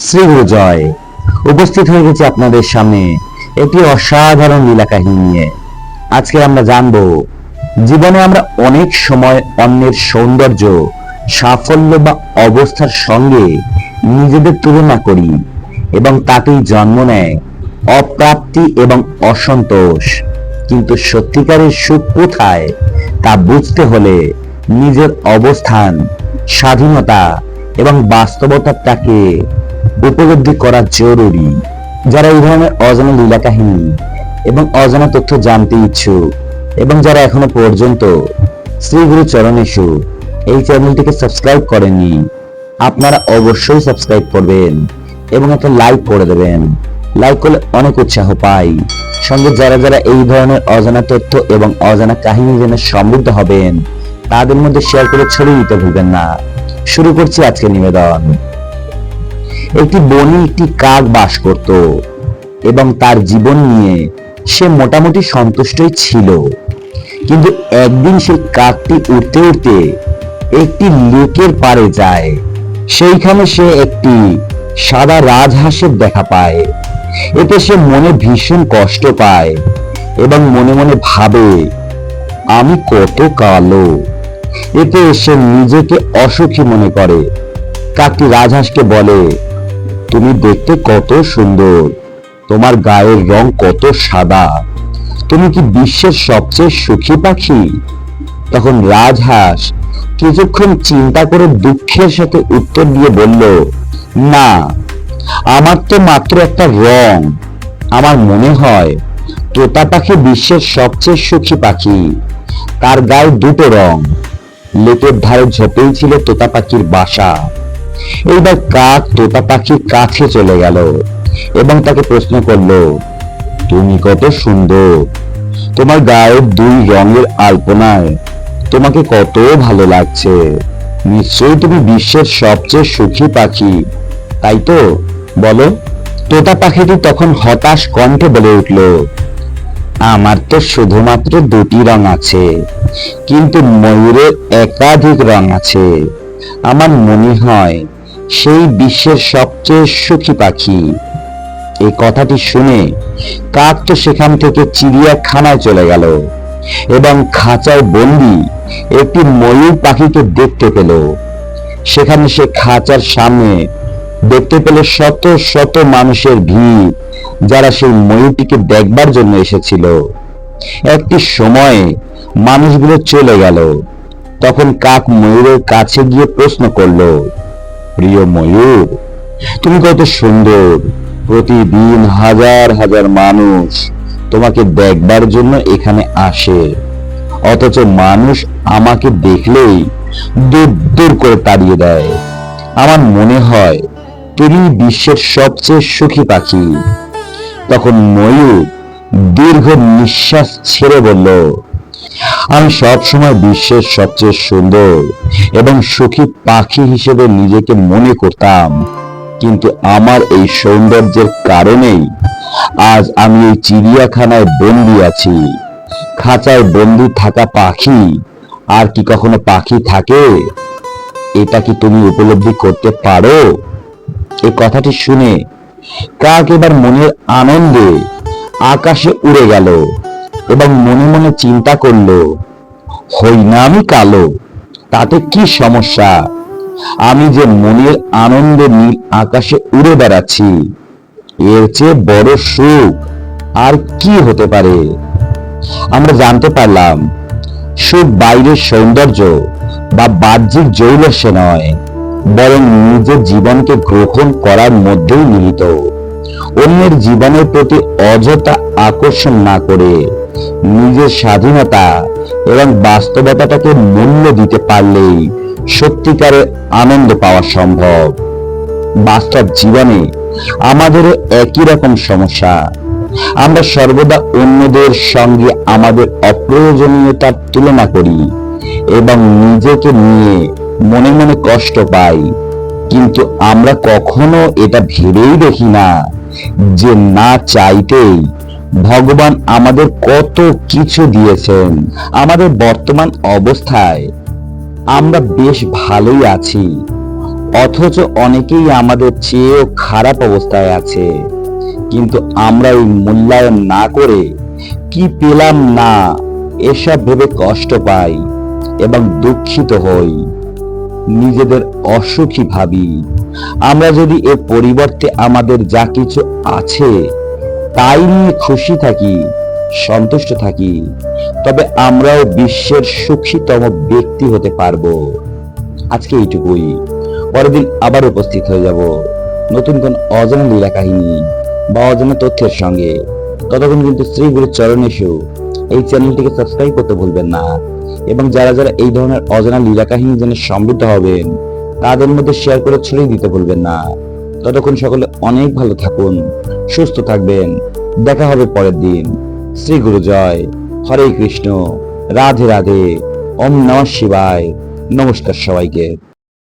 শ্রী গুরু জয়। উপস্থিত হয়ে গেছে আপনাদের সামনে একটি অসাধারণ লীলা কাহিনী নিয়ে। আজকে আমরা জানব, জীবনে আমরা অনেক সময় অন্যের সৌন্দর্য, সাফল্য বা অবস্থার সঙ্গে নিজেদের তুলনা করি এবং তাতেই জন্ম নেয় অপ্রাপ্তি এবং অসন্তোষ। কিন্তু সত্যিকারের সুখ কোথায় তা বুঝতে হলে নিজের অবস্থান, স্বাধীনতা এবং বাস্তবতাটাকে উপলব্ধি করা জরুরি। যারা এই ধরনের অজানা লীলা কাহিনী এবং অজানা তথ্য জানতে ইচ্ছুক এবং যারা এখনো পর্যন্ত শ্রী গুরু চরণেশু এই চ্যানেলটিকে সাবস্ক্রাইব করেননি, আপনারা অবশ্যই সাবস্ক্রাইব করবেন এবং একটা লাইক করে দেবেন। লাইক করলে অনেক উৎসাহ পাই। সঙ্গে যারা যারা এই ধরনের অজানা তথ্য এবং অজানা কাহিনী জেনে সমৃদ্ধ হবেন, তাদের মধ্যে শেয়ার করে ছড়িয়ে দিতে ভুলবেন না। শুরু করছি আজকের নিবেদন। একটি বনে একটি কাক বাস করত এবং তার জীবন নিয়ে সে মোটামুটি সন্তুষ্টই ছিল। কিন্তু একদিন সেই কাকটি উঠতে উঠতে একটি লেকের পাড়ে যায়। সেইখানে সে একটি সাদা রাজহাঁসের দেখা পায়। এতে সে মনে ভীষণ কষ্ট পায় এবং মনে মনে ভাবে, আমি কত কালো। এতে সে নিজেকে অসুখী মনে করে। কাকটি রাজহাঁসকে বলে, তুমি দেখতে কত সুন্দর, তোমার গায়ের রং কত সাদা, তুমি কি বিশ্বের সবচেয়ে সুখী পাখি? তখন রাজহাঁস কিছুক্ষণ চিন্তা করে দুঃখের সাথে উত্তর দিয়ে বলল, না, আমার তো মাত্র একটা রং। আমার মনে হয় তোতা পাখি বিশ্বের সবচেয়ে সুখী পাখি। তার গায়ে দুটো রং। লেকের ধারে ঝোপেই ছিল তোতা পাখির বাসা। এইবার কাক তোতা পাখির কাছে চলে গেল এবং তাকে প্রশ্ন করলো, তুমি কত সুন্দর, তোমার গায়ের দুই রঙের আলপনায় তোমাকে কত ভালো লাগছে। নিশ্চয়ই তুমি বিশ্বের সবচেয়ে সুখী পাখি, তাই তো? বলো। তোতা পাখিটি তখন হতাশ কণ্ঠে বলে উঠল, আমার তো শুধুমাত্র দুটি রং আছে, কিন্তু ময়ূরের একাধিক রং আছে। আমার মনে হয় সেই বিশ্বের সবচেয়ে সুখী পাখি। এই কথাটি শুনে কাক তো সেখান থেকে চিড়িয়াখানায় চলে গেল এবং খাঁচায় বন্দি একটি ময়ূর পাখিকে দেখতে পেল। সেখানে সে খাঁচার সামনে দেখতে পেল শত শত মানুষের ভিড়, যারা সেই ময়ূরটিকে দেখবার জন্য এসেছিল। একটি সময়ে মানুষগুলো চলে গেল। তখন কাক ময়ূরের কাছে গিয়ে প্রশ্ন করলো, প্রিয় ময়ূর, তুমি কত সুন্দর। প্রতিদিন হাজার হাজার মানুষ তোমাকে দেখবার জন্য এখানে আসে, অথচ মানুষ আমাকে দেখলেই দূর দূর করে তাড়িয়ে দেয়। আমার মনে হয় তুমি বিশ্বের সবচেয়ে সুখী পাখি। তখন ময়ূর দীর্ঘ নিঃশ্বাস ছেড়ে বলল, আমি সবসময় বিশ্বের সবচেয়ে সুন্দর এবং সুখী পাখি হিসেবে নিজেকে মনে করতাম, কিন্তু আমার এই সৌন্দর্যের কারণেই আজ আমি এই চিড়িয়াখানায় বন্দি আছি। খাঁচায় বন্দি থাকা পাখি আর কি কখনো পাখি থাকে? এটা কি তুমি উপলব্ধি করতে পারো? এই কথাটি শুনে কাক এবার মনের আনন্দে আকাশে উড়ে গেল এবং মনে মনে চিন্তা করলো, হই না আমি কালো, তাতে কি সমস্যা? আমি যে মনের আনন্দে নীল আকাশে উড়ে বেড়াচ্ছি, এর চেয়ে বড় সুখ আর কি হতে পারে? আমরা জানতে পারলাম, সুখ বাইরের সৌন্দর্য বা বাহ্যিক জৌলসে নয়, বরং নিজের জীবনকে গ্রহণ করার মধ্যেই নিহিত। অন্যের জীবনের প্রতি অযথা আকর্ষণ না করে নিজের স্বাধীনতা এবং বাস্তবতাটাকে মূল্য দিতে পারলেই সত্যিকারের আনন্দ পাওয়া সম্ভব। বাস্তব জীবনে আমাদেরও একই রকম সমস্যা। আমরা সর্বদা অন্যদের সঙ্গে আমাদের অপ্রয়োজনীয়তার তুলনা করি এবং নিজেকে নিয়ে মনে মনে কষ্ট পাই। কিন্তু আমরা কখনো এটা ভেবেই দেখি না যে না চাইতেই ভগবান আমাদের কত কিছু দিয়েছেন। আমাদের বর্তমান অবস্থায় আমরা বেশ ভালোই আছি, অথচ অনেকেই আমাদের চেয়েও খারাপ অবস্থায় আছে, কিন্তু আমরা এই মূল্যায়ন না করে কি পেলাম না এসব ভেবে কষ্ট পাই এবং দুঃখিত হই, নিজেদের অসুখী ভাবি। আমরা যদি এর পরিবর্তে আমাদের যা কিছু আছে তাই নিয়ে খুশি থাকি, সন্তুষ্ট থাকি, তবে আমরাও বিশ্বের সুখীতম ব্যক্তি হতে পারবো। আজকে এইটুকুই, পরের দিন আবার উপস্থিত হয়ে যাব নতুন কোন অজানা লীলা কাহিনী বা অজানা তথ্যের সঙ্গে। ততক্ষণ কিন্তু শ্রী গুরুর চরণে এসো এই চ্যানেলটিকে সাবস্ক্রাইব করতে ভুলবেন না, এবং যারা যারা এই ধরনের অজানা লীলা কাহিনী জেনে সমৃদ্ধ হবেন তাদের মধ্যে শেয়ার করে ছড়িয়ে দিতে ভুলবেন না। ততক্ষণ সকলে অনেক ভালো থাকুন, সুস্থ থাকবেন। দেখা হবে পরের দিন। শ্রী গুরু জয়। হরে কৃষ্ণ। রাধে রাধে। ওম নমঃ শিবায়। নমস্কার সবাইকে।